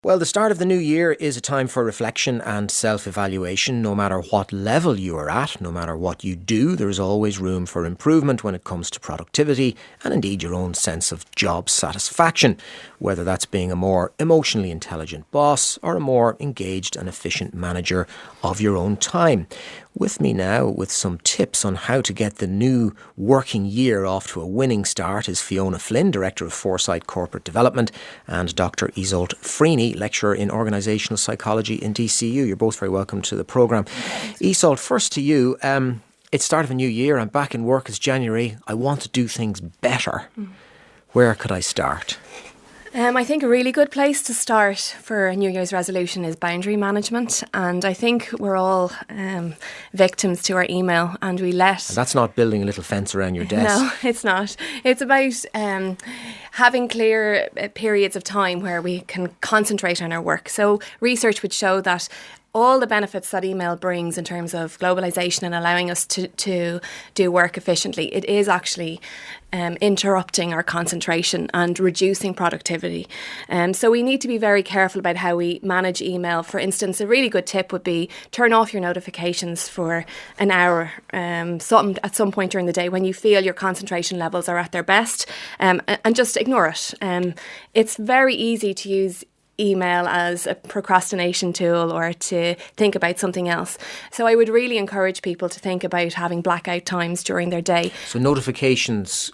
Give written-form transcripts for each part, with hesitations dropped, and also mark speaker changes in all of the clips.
Speaker 1: Well, the start of the new year is a time for reflection and self-evaluation. No matter what level you are at, no matter what you do, there is always room for improvement when it comes to productivity and indeed your own sense of job satisfaction, whether that's being a more emotionally intelligent boss or a more engaged and efficient manager of your own time. With me now with some tips on how to get the new working year off to a winning start is Fiona Flynn, Director of Foresight Corporate Development, and Dr. Isolde Freeney, Lecturer in Organisational Psychology in DCU. You're both very welcome to the programme. Isolde, first to you. It's start of a new year. I'm back in work. It's January. I want to do things better. Where could I start?
Speaker 2: I think a really good place to start for a New Year's resolution is boundary management. And I think we're all victims to our email and we let...
Speaker 1: And that's not building a little fence around your desk.
Speaker 2: No, it's not. It's about having clear periods of time where we can concentrate on our work. So research would show that all the benefits that email brings in terms of globalisation and allowing us to do work efficiently, it is actually interrupting our concentration and reducing productivity. So we need to be very careful about how we manage email. For instance, a really good tip would be turn off your notifications for an hour at some point during the day when you feel your concentration levels are at their best, and just ignore it. It's very easy to use email as a procrastination tool or to think about something else. So I would really encourage people to think about having blackout times during their day.
Speaker 1: So notifications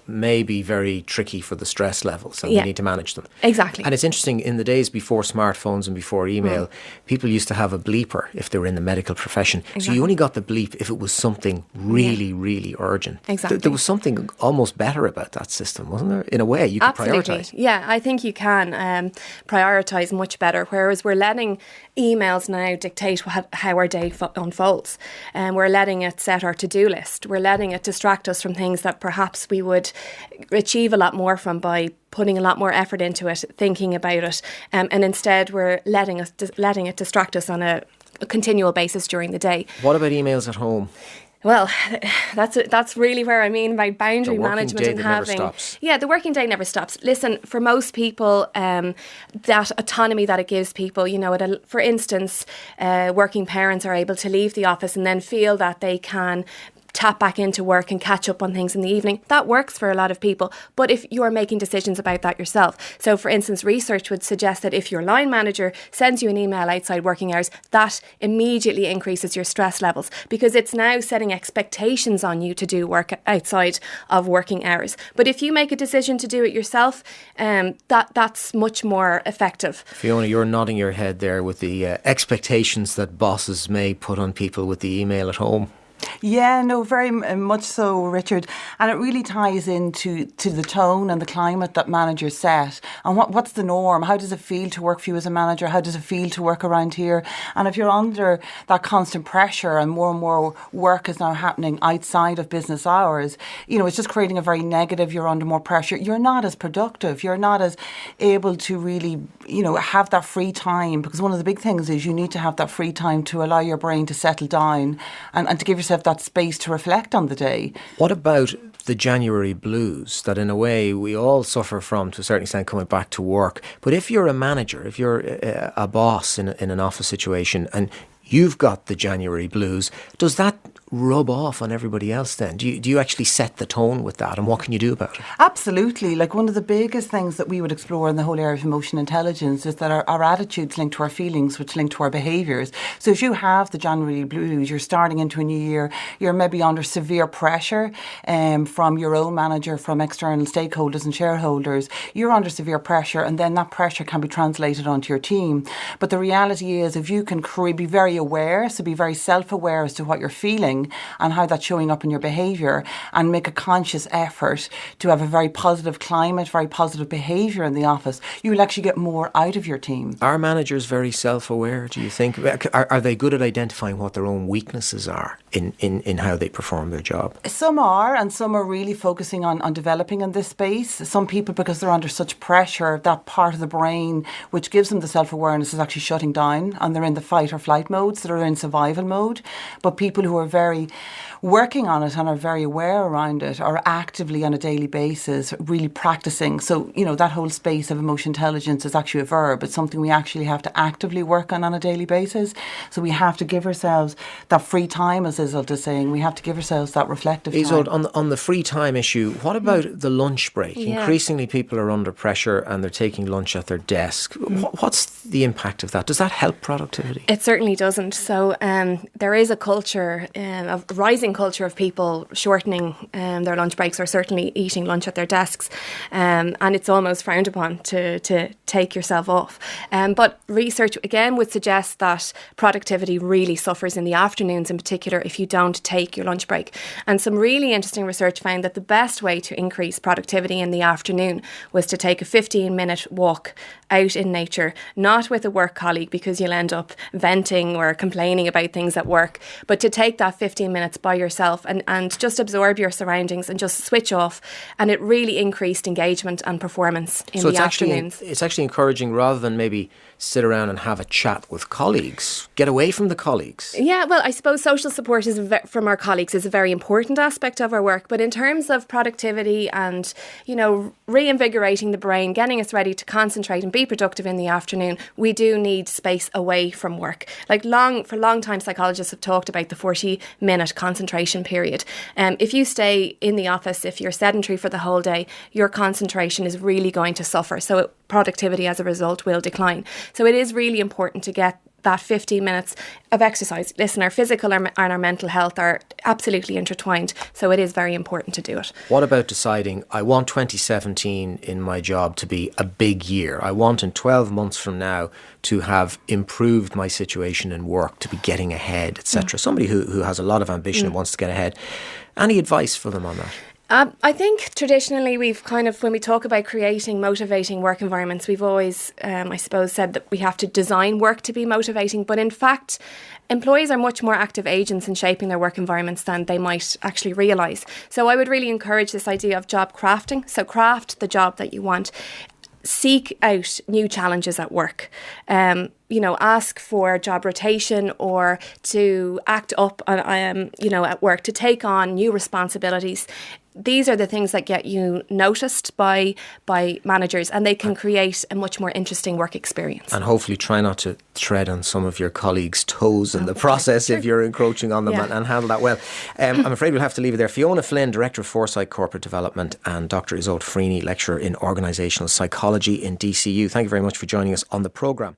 Speaker 1: may be very tricky for the stress levels and we need to manage them.
Speaker 2: Exactly.
Speaker 1: And it's interesting, in the days before smartphones and before email, people used to have a bleeper if they were in the medical profession. Exactly. So you only got the bleep if it was something really, really urgent.
Speaker 2: Exactly.
Speaker 1: There was something almost better about that system, wasn't there? In a way, you could prioritise.
Speaker 2: Yeah, I think you can prioritise much better, whereas we're letting emails now dictate how our day unfolds, and we're letting it set our to-do list. We're letting it distract us from things that perhaps we would achieve a lot more from by putting a lot more effort into it, thinking about it, and instead we're letting it distract us on a continual basis during the day.
Speaker 1: What about emails at home?
Speaker 2: Well, that's really where I mean by boundary management and having...
Speaker 1: Never stops.
Speaker 2: Yeah, the working day never stops. Listen, for most people, that autonomy that it gives people, for instance, working parents are able to leave the office and then feel that they can tap back into work and catch up on things in the evening. That works for a lot of people. But if you're making decisions about that yourself, so for instance, research would suggest that if your line manager sends you an email outside working hours, that immediately increases your stress levels because it's now setting expectations on you to do work outside of working hours. But if you make a decision to do it yourself, that's much more effective.
Speaker 1: Fiona, you're nodding your head there with the expectations that bosses may put on people with the email at home.
Speaker 3: Yeah, no, very much so, Richard. And it really ties into the tone and the climate that managers set. And what's the norm? How does it feel to work for you as a manager? How does it feel to work around here? And if you're under that constant pressure and more work is now happening outside of business hours, it's just creating a very negative, you're under more pressure. You're not as productive. You're not as able to really, have that free time, because one of the big things is you need to have that free time to allow your brain to settle down and to give yourself that space to reflect on the day.
Speaker 1: What about the January blues that in a way we all suffer from to a certain extent coming back to work? But if you're a manager, if you're a boss in an office situation and you've got the January blues, does that rub off on everybody else then? Do you actually set the tone with that, and what can you do about it?
Speaker 3: Absolutely. Like, one of the biggest things that we would explore in the whole area of emotional intelligence is that our attitudes link to our feelings, which link to our behaviours. So if you have the January blues, you're starting into a new year, you're maybe under severe pressure from your own manager, from external stakeholders and shareholders, you're under severe pressure, and then that pressure can be translated onto your team. But the reality is, if you can be very aware, so be very self-aware as to what you're feeling and how that's showing up in your behaviour, and make a conscious effort to have a very positive climate, very positive behaviour in the office, you will actually get more out of your team.
Speaker 1: Are managers very self-aware, do you think? Are they good at identifying what their own weaknesses are in how they perform their job?
Speaker 3: Some are, and some are really focusing on developing in this space. Some people, because they're under such pressure, that part of the brain which gives them the self-awareness is actually shutting down, and they're in the fight or flight mode, so they're in survival mode. But people who are very very working on it and are very aware around it, are actively on a daily basis really practicing. So, that whole space of emotional intelligence is actually a verb. It's something we actually have to actively work on a daily basis. So we have to give ourselves that free time, as Isolde is saying. We have to give ourselves that reflective time.
Speaker 1: Isolde, on the free time issue, what about the lunch break?
Speaker 2: Yeah.
Speaker 1: Increasingly people are under pressure and they're taking lunch at their desk. What's the impact of that? Does that help productivity?
Speaker 2: It certainly doesn't. So there is a culture, a rising culture of people shortening their lunch breaks or certainly eating lunch at their desks. And it's almost frowned upon to take yourself off. But research, again, would suggest that productivity really suffers in the afternoons in particular if you don't take your lunch break. And some really interesting research found that the best way to increase productivity in the afternoon was to take a 15-minute walk out in nature, not with a work colleague because you'll end up venting or complaining about things at work, but to take that 15 minutes by yourself and just absorb your surroundings and just switch off. And it really increased engagement and performance in the afternoons.
Speaker 1: It's actually encouraging, rather than maybe sit around and have a chat with colleagues, get away from the colleagues.
Speaker 2: Yeah, well, I suppose social support from our colleagues is a very important aspect of our work. But in terms of productivity and, reinvigorating the brain, getting us ready to concentrate and be productive in the afternoon, we do need space away from work. For a long time, psychologists have talked about the 40-minute concentration period. If you stay in the office, if you're sedentary for the whole day, your concentration is really going to suffer. So productivity as a result will decline. So it is really important to get that 15 minutes of exercise. Listen, our physical and our mental health are absolutely intertwined, so it is very important to do it.
Speaker 1: What about deciding, I want 2017 in my job to be a big year. I want in 12 months from now to have improved my situation in work, to be getting ahead, etc. Somebody who has a lot of ambition and wants to get ahead. Any advice for them on that?
Speaker 2: I think traditionally we've when we talk about creating motivating work environments, we've always, I suppose, said that we have to design work to be motivating. But in fact, employees are much more active agents in shaping their work environments than they might actually realise. So I would really encourage this idea of job crafting. So craft the job that you want. Seek out new challenges at work. Ask for job rotation or to act up on, at work, to take on new responsibilities. These are the things that get you noticed by managers, and they can create a much more interesting work experience.
Speaker 1: And hopefully try not to tread on some of your colleagues' toes in the process if you're encroaching on them, and handle that well. I'm afraid we'll have to leave it there. Fiona Flynn, Director of Foresight Corporate Development, and Dr. Isolde Freeney, Lecturer in Organisational Psychology in DCU. Thank you very much for joining us on the programme.